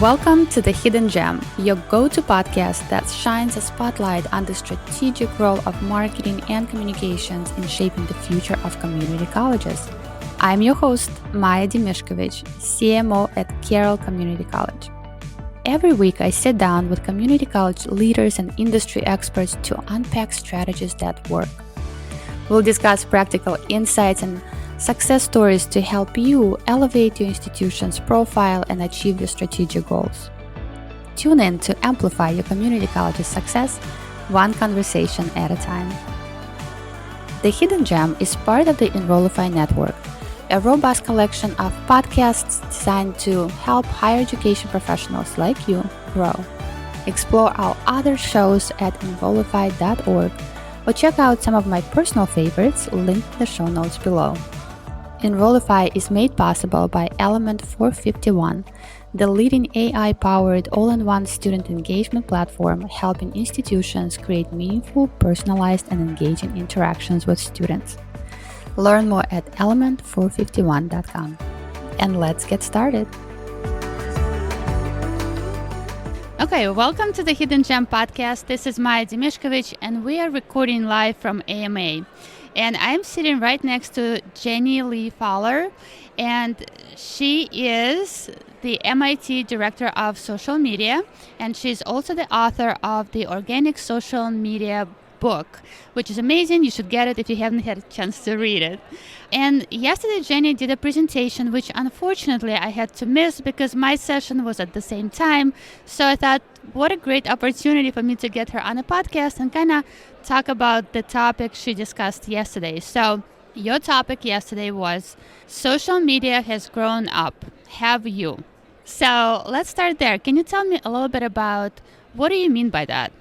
Welcome to The Hidden Gem, your go-to podcast that shines a spotlight on the strategic role of marketing and communications in shaping the future of community colleges. I'm your host, Maya Dimishkovich, CMO at Carroll Community College. Every week, I sit down with community college leaders and industry experts to unpack strategies that work. We'll discuss practical insights and success stories to help you elevate your institution's profile and achieve your strategic goals. Tune in to amplify your community college's success, one conversation at a time. The Hidden Gem is part of the Enrollify network, a robust collection of podcasts designed to help higher education professionals like you grow. Explore our other shows at enrollify.org or check out some of my personal favorites linked in the show notes below. Enrollify is made possible by Element 451, the leading AI-powered all-in-one student engagement platform helping institutions create meaningful, personalized, and engaging interactions with students. Learn more at element451.com. And let's get started. Okay, welcome to the Hidden Gem podcast. This is Maya Dimishkovich, and we are recording live from AMA. And I'm sitting right next to Jenny Lee Fowler, and she is the MIT Director of Social Media, and she's also the author of the Organic Social Media book, which is amazing. You should get it if you haven't had a chance to read it. And yesterday, Jenny did a presentation, which unfortunately I had to miss because my session was at the same time. So I thought, what a great opportunity for me to get her on a podcast and kind of talk about the topic she discussed yesterday. So your topic yesterday was social media has grown up. Have you? So let's start there. Can you tell me a little bit about what do you mean by that?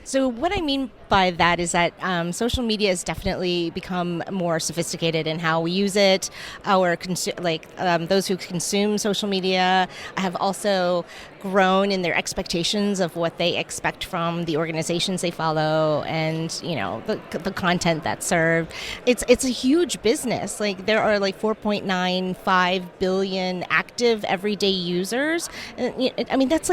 So what I mean by that is that social media has definitely become more sophisticated in how we use it. Those who consume social media have also grown in their expectations of what they expect from the organizations they follow, and the content that's served. It's a huge business. Like there are 4.95 billion active everyday users. I mean that's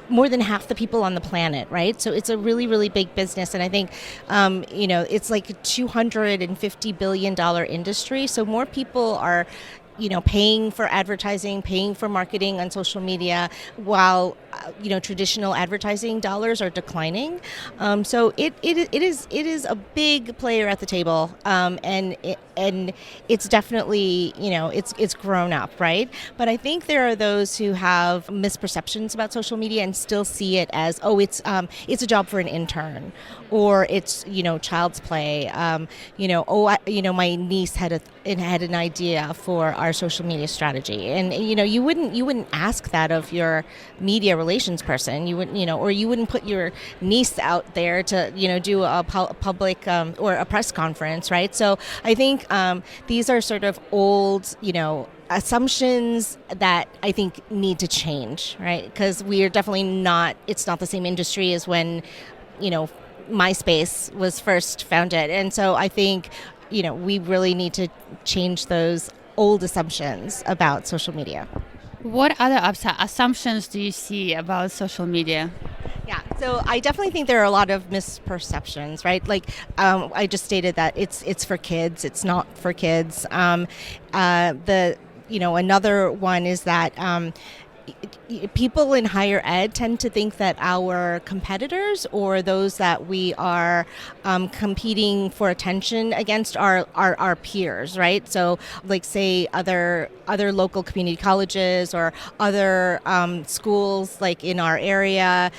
more than half the people on the planet, right? So it's a really, really big business. And I think, it's like a $250 billion industry. So more people are, paying for advertising, paying for marketing on social media, while traditional advertising dollars are declining. So it is a big player at the table, and it's definitely it's grown up, right? But I think there are those who have misperceptions about social media and still see it as it's a job for an intern, or it's child's play. My niece had an idea for our social media strategy, and you wouldn't ask that of your media relations person. You wouldn't or you wouldn't put your niece out there to do a public or a press conference, right? So I think these are sort of old assumptions that I think need to change, right? Because we are definitely it's not the same industry as when MySpace was first founded, and so I think we really need to change those old assumptions about social media. What other assumptions do you see about social media? Yeah, so I definitely think there are a lot of misperceptions, right? I just stated that it's for kids, it's not for kids. Another one is that people in higher ed tend to think that our competitors, or those that we are competing for attention against, are our peers, right? So say other local community colleges or other schools in our area,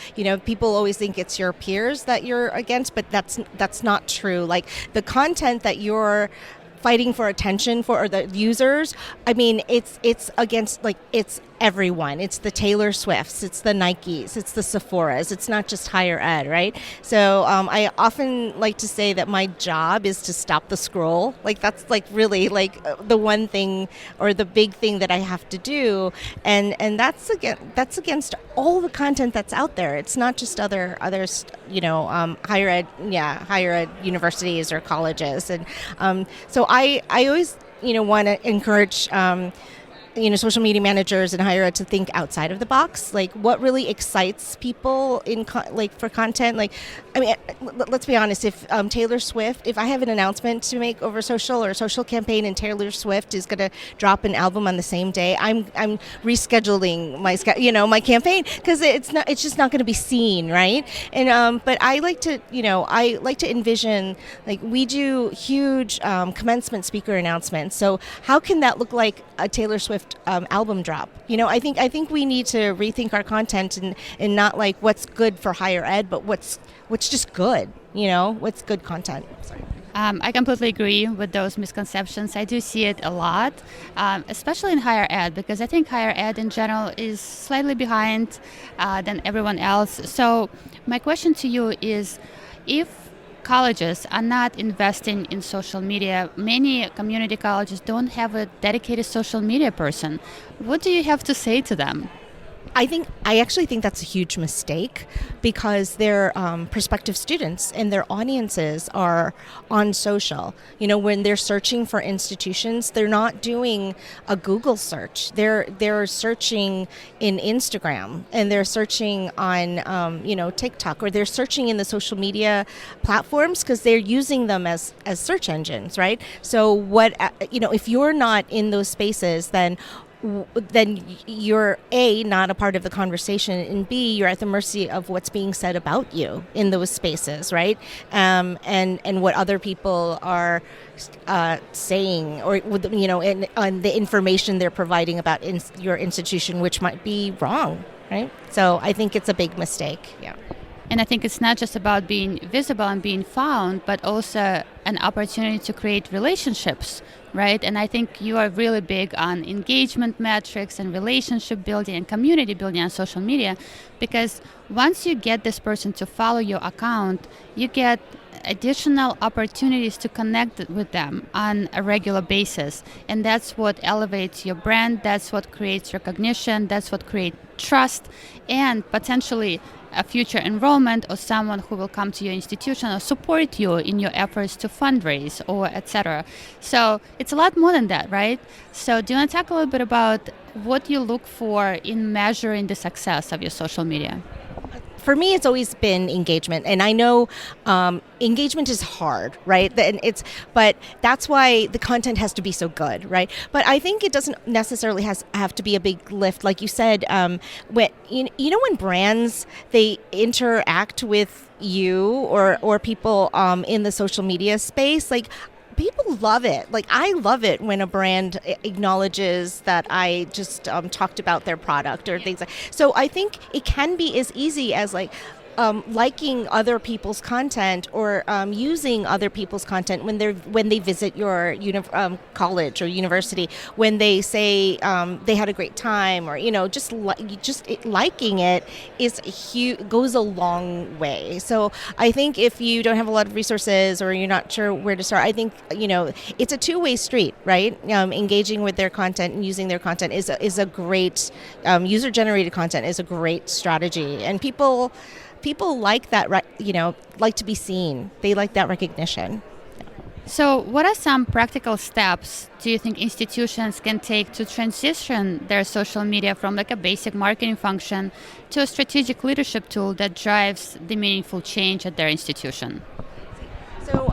people always think it's your peers that you're against, but that's not true. The content that you're fighting for attention for, or the users, I mean, it's against it's everyone. It's the Taylor Swifts, it's the Nikes, it's the Sephoras. It's not just higher ed, right? So I often like to say that my job is to stop the scroll. That's really the one thing, or the big thing that I have to do, and that's against all the content that's out there. It's not just others, higher ed universities or colleges, and so I always want to encourage social media managers and higher ed to think outside of the box. Like, what really excites people in for content? Like, I mean, let's be honest. If Taylor Swift, if I have an announcement to make over social or a social campaign, and Taylor Swift is going to drop an album on the same day, I'm rescheduling my campaign, because it's just not going to be seen, right? And but I like to envision, like, we do huge commencement speaker announcements. So how can that look like a Taylor Swift album drop? I think we need to rethink our content, and not like what's good for higher ed, but what's just good. What's good content. Sorry. I completely agree with those misconceptions. I do see it a lot, especially in higher ed, because I think higher ed in general is slightly behind than everyone else. So my question to you is, if colleges are not investing in social media, many community colleges don't have a dedicated social media person. What do you have to say to them? I actually think that's a huge mistake, because they're prospective students and their audiences are on social. When they're searching for institutions, they're not doing a Google search. They're searching in Instagram, and they're searching on TikTok, or they're searching in the social media platforms, because they're using them as search engines, right? So if you're not in those spaces, then you're A, not a part of the conversation, and B, you're at the mercy of what's being said about you in those spaces, right? And what other people are saying, or and the information they're providing about your institution, which might be wrong, right? So I think it's a big mistake. Yeah. And I think it's not just about being visible and being found, but also an opportunity to create relationships, right? And I think you are really big on engagement metrics and relationship building and community building on social media, because once you get this person to follow your account, you get additional opportunities to connect with them on a regular basis. And that's what elevates your brand, that's what creates recognition, that's what creates trust, and potentially a future enrollment, or someone who will come to your institution or support you in your efforts to fundraise, or etc. So it's a lot more than that, right? So do you want to talk a little bit about what you look for in measuring the success of your social media? For me, it's always been engagement, and I know engagement is hard, right? But that's why the content has to be so good, right? But I think it doesn't necessarily have to be a big lift, like you said. When brands, they interact with you or people in the social media space, like, people love it. Like, I love it when a brand acknowledges that I just talked about their product or things like. So I think it can be as easy as liking other people's content, or using other people's content when they visit your college or university, when they say they had a great time, or liking it goes a long way. So I think if you don't have a lot of resources, or you're not sure where to start, I think it's a two-way street, right? Engaging with their content and using their content is a great user-generated content is a great strategy, and people like that, like to be seen. They like that recognition. So what are some practical steps do you think institutions can take to transition their social media from like a basic marketing function to a strategic leadership tool that drives the meaningful change at their institution? So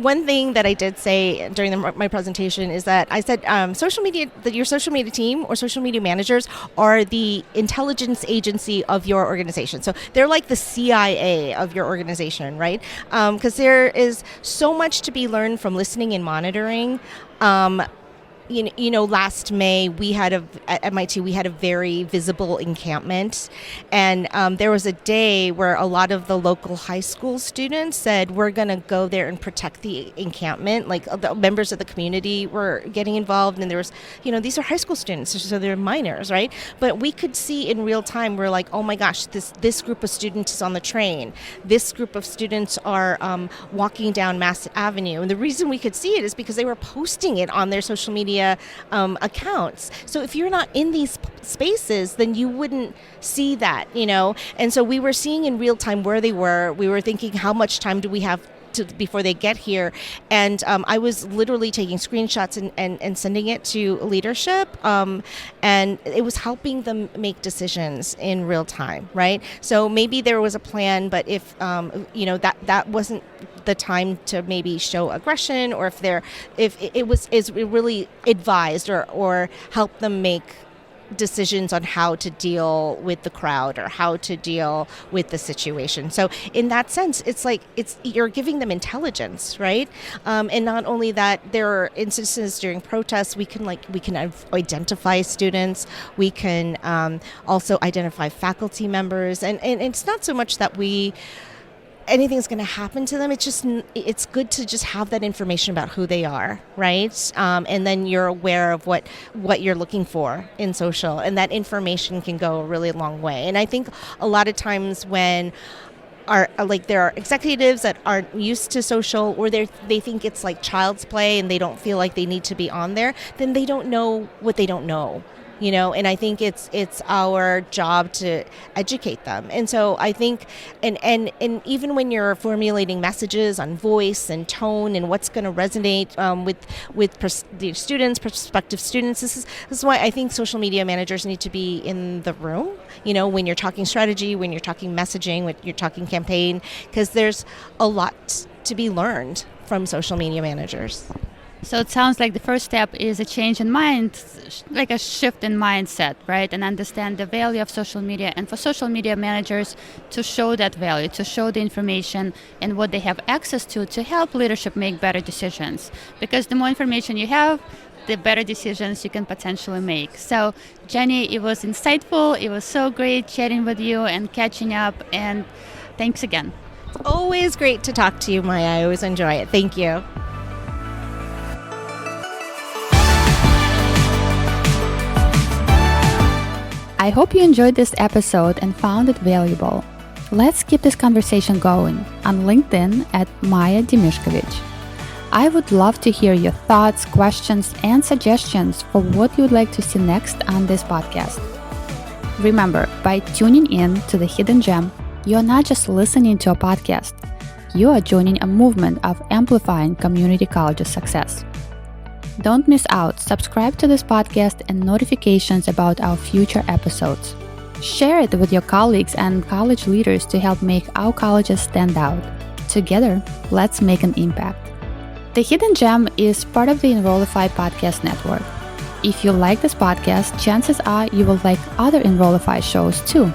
one thing that I did say during my presentation is that I said social media, that your social media team or social media managers are the intelligence agency of your organization. So they're like the CIA of your organization, right? Because there is so much to be learned from listening and monitoring. Last May at MIT we had a very visible encampment, and there was a day where a lot of the local high school students said, we're going to go there and protect the encampment. Like, the members of the community were getting involved, and there was, these are high school students, so they're minors, right? But we could see in real time, we're like, oh my gosh, this group of students is on the train. This group of students are walking down Mass Avenue, and the reason we could see it is because they were posting it on their social media accounts. So if you're not in these spaces, then you wouldn't see that, And so we were seeing in real time where they were. We were thinking, how much time do we have before they get here. And I was literally taking screenshots and sending it to leadership. And it was helping them make decisions in real time, right? So maybe there was a plan, but if, that wasn't the time to maybe show aggression, or if it really advised or help them make decisions on how to deal with the crowd or how to deal with the situation. So in that sense, you're giving them intelligence, right? And not only that, there are instances during protests we can identify students, we can also identify faculty members, and it's not so much that anything's going to happen to them. It's good to just have that information about who they are, right? And then you're aware of what you're looking for in social, and that information can go a really long way. And I think a lot of times when there are executives that aren't used to social, or they think it's like child's play and they don't feel like they need to be on there, then they don't know what they don't know. And I think it's our job to educate them. And so I think, and even when you're formulating messages on voice and tone and what's going to resonate with the students, prospective students, this is why I think social media managers need to be in the room. When you're talking strategy, when you're talking messaging, when you're talking campaign, because there's a lot to be learned from social media managers. So it sounds like the first step is a change in mind, like a shift in mindset, right? And understand the value of social media, and for social media managers to show that value, to show the information and what they have access to help leadership make better decisions. Because the more information you have, the better decisions you can potentially make. So Jenny, it was insightful. It was so great chatting with you and catching up, and thanks again. It's always great to talk to you, Maya. I always enjoy it. Thank you. I hope you enjoyed this episode and found it valuable. Let's keep this conversation going on LinkedIn at Maya Dimishkovich. I would love to hear your thoughts, questions, and suggestions for what you would like to see next on this podcast. Remember, by tuning in to The Hidden Gem, you are not just listening to a podcast, you are joining a movement of amplifying community colleges' success. Don't miss out. Subscribe to this podcast and notifications about our future episodes. Share it with your colleagues and college leaders to help make our colleges stand out. Together, let's make an impact. The Hidden Gem is part of the Enrollify podcast network. If you like this podcast, chances are you will like other Enrollify shows too.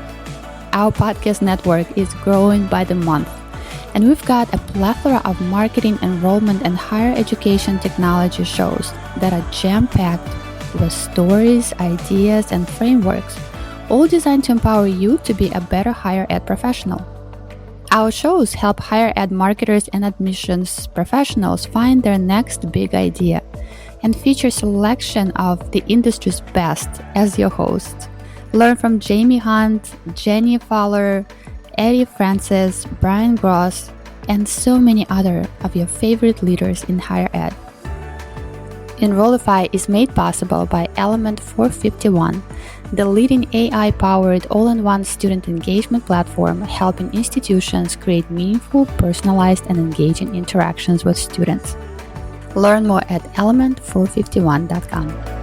Our podcast network is growing by the month, and we've got a plethora of marketing, enrollment, and higher education technology shows that are jam-packed with stories, ideas, and frameworks, all designed to empower you to be a better higher ed professional. Our shows help higher ed marketers and admissions professionals find their next big idea, and feature selection of the industry's best as your host. Learn from Jamie Hunt, Jenny Fowler, Eddie Francis, Brian Gross, and so many other of your favorite leaders in higher ed. Enrollify is made possible by Element 451, the leading AI-powered all-in-one student engagement platform helping institutions create meaningful, personalized, and engaging interactions with students. Learn more at element451.com.